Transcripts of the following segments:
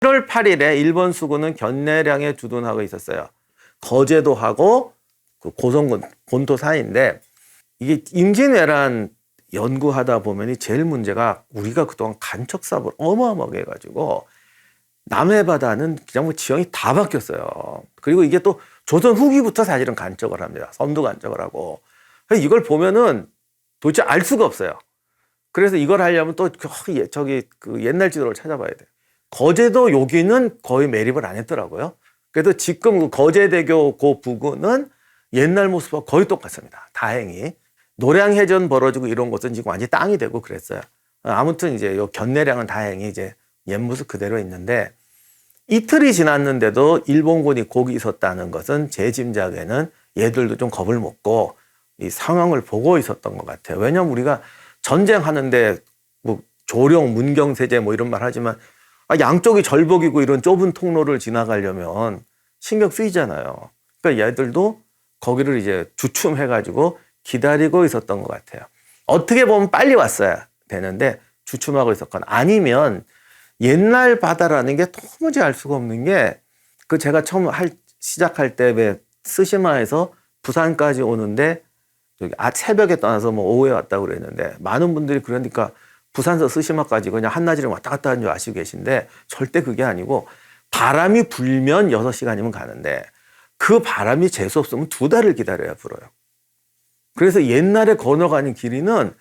1월 8일에 일본 수군은 견내량에 주둔하고 있었어요. 거제도 하고 그 고성군 본토 사이인데, 이게 임진왜란 연구하다 보면 제일 문제가 우리가 그동안 간척 사업을 어마어마하게 해가지고 남해 바다는 그냥 뭐 지형이 다 바뀌었어요. 그리고 이게 또 조선 후기부터 사실은 간척을 합니다. 섬도 간척을 하고. 이걸 보면은 도대체 알 수가 없어요. 그래서 이걸 하려면 또 저기 그 옛날 지도를 찾아봐야 돼요. 거제도 여기는 거의 매립을 안 했더라고요. 그래도 지금 그 거제대교 그 부근은 옛날 모습과 거의 똑같습니다. 다행히. 노량해전 벌어지고 이런 곳은 지금 완전히 땅이 되고 그랬어요. 아무튼 이제 요 견내량은 다행히 이제 옛 모습 그대로 있는데, 이틀이 지났는데도 일본군이 거기 있었다는 것은 제 짐작에는 얘들도 좀 겁을 먹고 이 상황을 보고 있었던 것 같아요. 왜냐하면 우리가 전쟁하는데 뭐 조령, 문경세제 뭐 이런 말 하지만 양쪽이 절벽이고 이런 좁은 통로를 지나가려면 신경 쓰이잖아요. 그러니까 얘들도 거기를 이제 주춤해가지고 기다리고 있었던 것 같아요. 어떻게 보면 빨리 왔어야 되는데 주춤하고 있었거나, 아니면 옛날 바다라는 게 도무지 알 수가 없는 게, 그 제가 처음 시작할 때 왜 스시마에서 부산까지 오는데 여기 새벽에 떠나서 뭐 오후에 왔다고 그랬는데, 많은 분들이 그러니까 부산서 스시마까지 그냥 한낮이랑 왔다 갔다 하는 줄 아시고 계신데, 절대 그게 아니고 바람이 불면 6시간이면 가는데 그 바람이 재수 없으면 2달을 기다려야 불어요. 그래서 옛날에 건너가는 길이는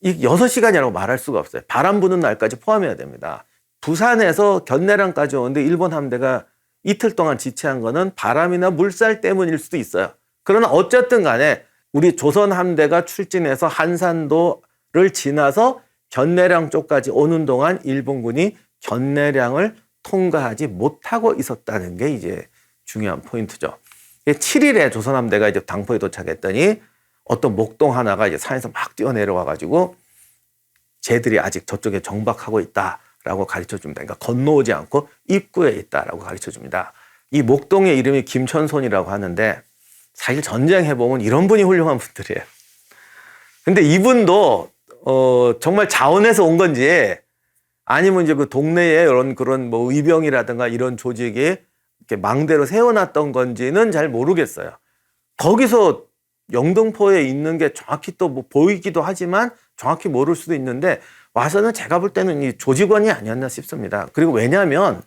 이 6시간이라고 말할 수가 없어요. 바람 부는 날까지 포함해야 됩니다. 부산에서 견내량까지 오는데 일본 함대가 이틀 동안 지체한 거는 바람이나 물살 때문일 수도 있어요. 그러나 어쨌든 간에 우리 조선 함대가 출진해서 한산도를 지나서 견내량 쪽까지 오는 동안 일본군이 견내량을 통과하지 못하고 있었다는 게 이제 중요한 포인트죠. 7일에 조선 함대가 이제 당포에 도착했더니 어떤 목동 하나가 이제 산에서 막 뛰어내려와 가지고 쟤들이 아직 저쪽에 정박하고 있다라고 가르쳐 줍니다. 그러니까 건너오지 않고 입구에 있다라고 가르쳐 줍니다. 이 목동의 이름이 김천손이라고 하는데, 사실 전쟁해보면 이런 분이 훌륭한 분들이에요. 근데 이분도 정말 자원에서 온 건지, 아니면 이제 그 동네에 그런 뭐 의병이라든가 이런 조직이 이렇게 망대로 세워놨던 건지는 잘 모르겠어요. 거기서 영등포에 있는 게 정확히 또 뭐 보이기도 하지만 정확히 모를 수도 있는데, 와서는 제가 볼 때는 이 조직원이 아니었나 싶습니다. 그리고 왜냐하면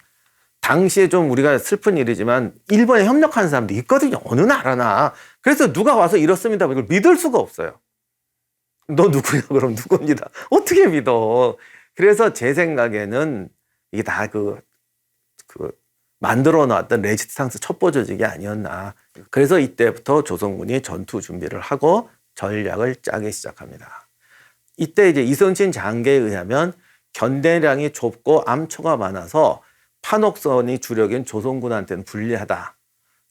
당시에 좀 우리가 슬픈 일이지만 일본에 협력하는 사람도 있거든요. 어느 나라나. 그래서 누가 와서 이렇습니다, 이걸 믿을 수가 없어요. 너 누구냐? 그럼 누굽니다. 어떻게 믿어? 그래서 제 생각에는 이게 다 만들어 놨던 레지스탕스 첩보 조직이 아니었나. 그래서 이때부터 조선군이 전투 준비를 하고 전략을 짜기 시작합니다. 이때 이제 이순신 장계에 의하면 견내량이 좁고 암초가 많아서 판옥선이 주력인 조선군한테는 불리하다.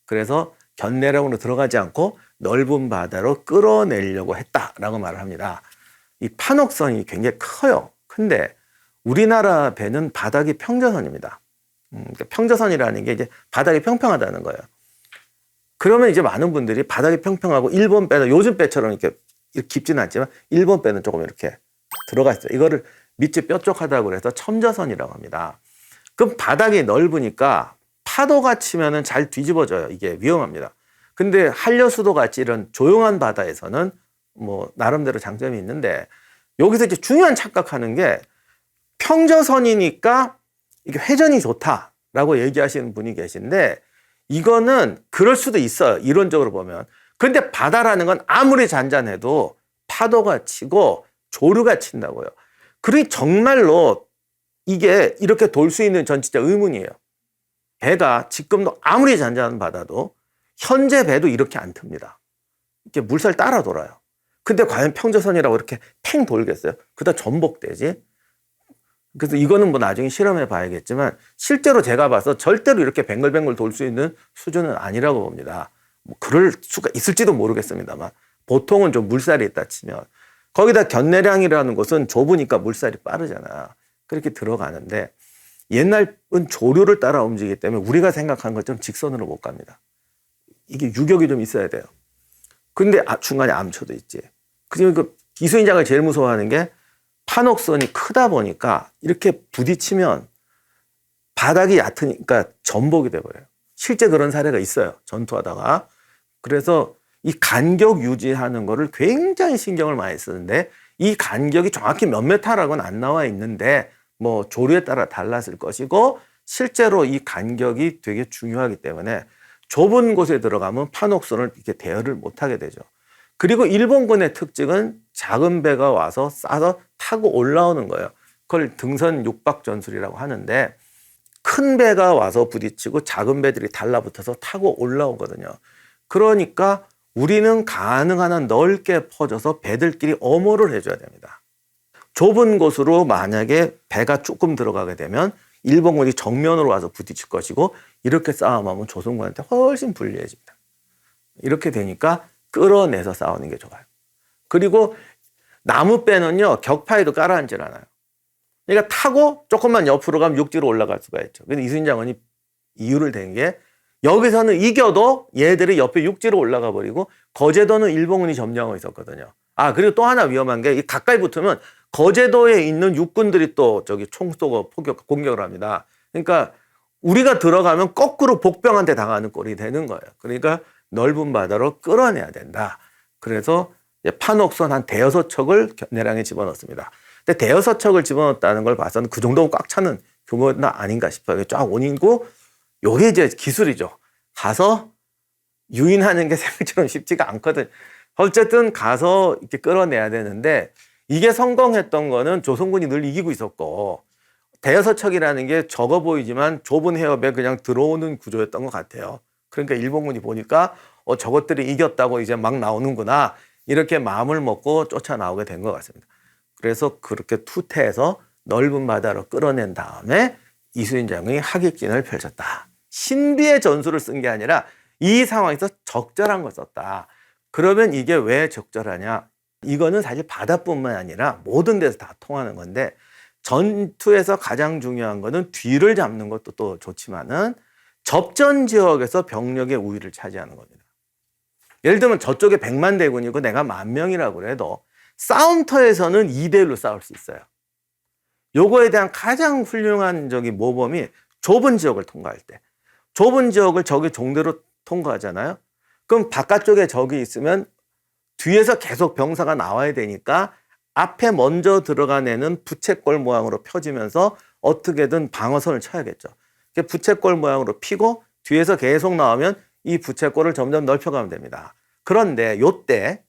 그래서 견내량으로 들어가지 않고 넓은 바다로 끌어내려고 했다라고 말을 합니다. 이 판옥선이 굉장히 커요. 근데 우리나라 배는 바닥이 평저선입니다. 그러니까 평저선이라는 게 이제 바닥이 평평하다는 거예요. 그러면 이제 많은 분들이 바닥이 평평하고 일본 배는 요즘 배처럼 이렇게 깊지는 않지만 일본 배는 조금 이렇게 들어가 있어요. 이거를 밑이 뾰족하다고 그래서 첨저선이라고 합니다. 그럼 바닥이 넓으니까 파도가 치면은 잘 뒤집어져요. 이게 위험합니다. 근데 한려수도 같이 이런 조용한 바다에서는 뭐 나름대로 장점이 있는데, 여기서 이제 중요한 착각하는 게 평저선이니까 이게 회전이 좋다라고 얘기하시는 분이 계신데, 이거는 그럴 수도 있어요. 이론적으로 보면. 근데 바다라는 건 아무리 잔잔해도 파도가 치고 조류가 친다고요. 그러니 정말로 이게 이렇게 돌 수 있는 전 진짜 의문이에요. 배가 지금도 아무리 잔잔한 바다도 현재 배도 이렇게 안 틉니다. 이렇게 물살 따라 돌아요. 근데 과연 평저선이라고 이렇게 팽 돌겠어요? 그다 전복되지? 그래서 이거는 뭐 나중에 실험해 봐야겠지만, 실제로 제가 봐서 절대로 이렇게 뱅글뱅글 돌 수 있는 수준은 아니라고 봅니다. 뭐 그럴 수가 있을지도 모르겠습니다만, 보통은 좀 물살이 있다 치면, 거기다 견내량이라는 것은 좁으니까 물살이 빠르잖아. 그렇게 들어가는데, 옛날은 조류를 따라 움직이기 때문에 우리가 생각한 것처럼 직선으로 못 갑니다. 이게 유격이 좀 있어야 돼요. 근데 중간에 암초도 있지. 그리고 이순신장을 제일 무서워하는 게 판옥선이 크다 보니까 이렇게 부딪히면 바닥이 얕으니까 전복이 돼버려요. 실제 그런 사례가 있어요. 전투하다가. 그래서 이 간격 유지하는 거를 굉장히 신경을 많이 쓰는데 이 간격이 정확히 몇 메타라고는 안 나와 있는데 뭐 조류에 따라 달랐을 것이고 실제로 이 간격이 되게 중요하기 때문에 좁은 곳에 들어가면 판옥선을 이렇게 대여를 못하게 되죠. 그리고 일본군의 특징은 작은 배가 와서 싸서 타고 올라오는 거예요. 그걸 등선 육박 전술이라고 하는데 큰 배가 와서 부딪히고 작은 배들이 달라붙어서 타고 올라오거든요. 그러니까 우리는 가능한 한 넓게 퍼져서 배들끼리 엄호를 해줘야 됩니다. 좁은 곳으로 만약에 배가 조금 들어가게 되면 일본군이 정면으로 와서 부딪힐 것이고 이렇게 싸움하면 조선군한테 훨씬 불리해집니다. 이렇게 되니까 끌어내서 싸우는 게 좋아요. 그리고 나무배는요 격파에도 깔아앉질 않아요. 그러니까 타고 조금만 옆으로 가면 육지로 올라갈 수가 있죠. 그래서 이순신 장군이 이유를 댄 게 여기서는 이겨도 얘들이 옆에 육지로 올라가 버리고 거제도는 일본군이 점령하고 있었거든요. 아 그리고 또 하나 위험한 게 가까이 붙으면 거제도에 있는 육군들이 또 저기 총 쏘고 공격을 합니다. 그러니까 우리가 들어가면 거꾸로 복병한테 당하는 꼴이 되는 거예요. 그러니까 넓은 바다로 끌어내야 된다. 그래서 판옥선 한 대여섯 척을 견내량에 집어넣습니다. 근데 대여섯 척을 집어넣었다는 걸 봐서는 그 정도면 꽉 차는 규모는 아닌가 싶어요. 쫙 온이고 요게 이제 기술이죠. 가서 유인하는 게 생각처럼 쉽지가 않거든. 어쨌든 가서 이렇게 끌어내야 되는데 이게 성공했던 거는 조선군이 늘 이기고 있었고 대여섯 척이라는 게 적어 보이지만 좁은 해협에 그냥 들어오는 구조였던 것 같아요. 그러니까 일본군이 보니까 저것들이 이겼다고 이제 막 나오는구나 이렇게 마음을 먹고 쫓아 나오게 된 것 같습니다. 그래서 그렇게 투태해서 넓은 바다로 끌어낸 다음에 이순신 장군이 하객진을 펼쳤다. 신비의 전술을 쓴 게 아니라 이 상황에서 적절한 걸 썼다. 그러면 이게 왜 적절하냐? 이거는 사실 바다뿐만 아니라 모든 데서 다 통하는 건데 전투에서 가장 중요한 거는 뒤를 잡는 것도 또 좋지만은 접전 지역에서 병력의 우위를 차지하는 겁니다. 예를 들면 저쪽에 100만 대군이고 내가 10,000명이라고 그래도 싸움터에서는 2대1로 싸울 수 있어요. 요거에 대한 가장 훌륭한 모범이 좁은 지역을 통과할 때. 좁은 지역을 적이 종대로 통과하잖아요. 그럼 바깥쪽에 적이 있으면 뒤에서 계속 병사가 나와야 되니까 앞에 먼저 들어간 애는 부채꼴 모양으로 펴지면서 어떻게든 방어선을 쳐야겠죠. 부채꼴 모양으로 피고 뒤에서 계속 나오면 이 부채꼴을 점점 넓혀가면 됩니다. 그런데 요때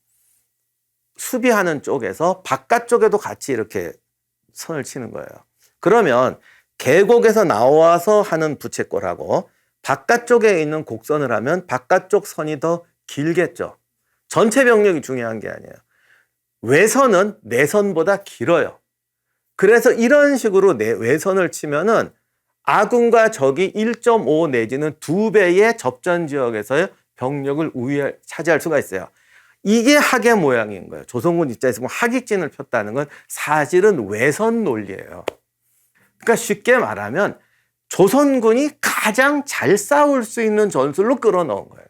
수비하는 쪽에서 바깥쪽에도 같이 이렇게 선을 치는 거예요. 그러면 계곡에서 나와서 하는 부채꼴하고 바깥쪽에 있는 곡선을 하면 바깥쪽 선이 더 길겠죠. 전체 병력이 중요한 게 아니에요. 외선은 내선보다 길어요. 그래서 이런 식으로 외선을 치면은 아군과 적이 1.5 내지는 2배의 접전 지역에서의 병력을 차지할 수가 있어요. 이게 학의 모양인 거예요. 조선군 입장에서 보면 하객진을 폈다는 건 사실은 외선 논리예요. 그러니까 쉽게 말하면 조선군이 가장 잘 싸울 수 있는 전술로 끌어넣은 거예요.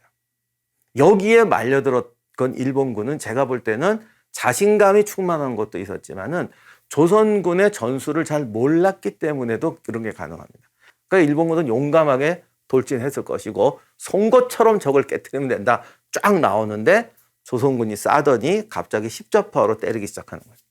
여기에 말려들었건 일본군은 제가 볼 때는 자신감이 충만한 것도 있었지만은 조선군의 전술을 잘 몰랐기 때문에도 그런 게 가능합니다. 그러니까 일본군은 용감하게 돌진했을 것이고 송곳처럼 적을 깨트리면 된다. 쫙 나오는데 조선군이 싸더니 갑자기 십자파로 때리기 시작하는 거죠.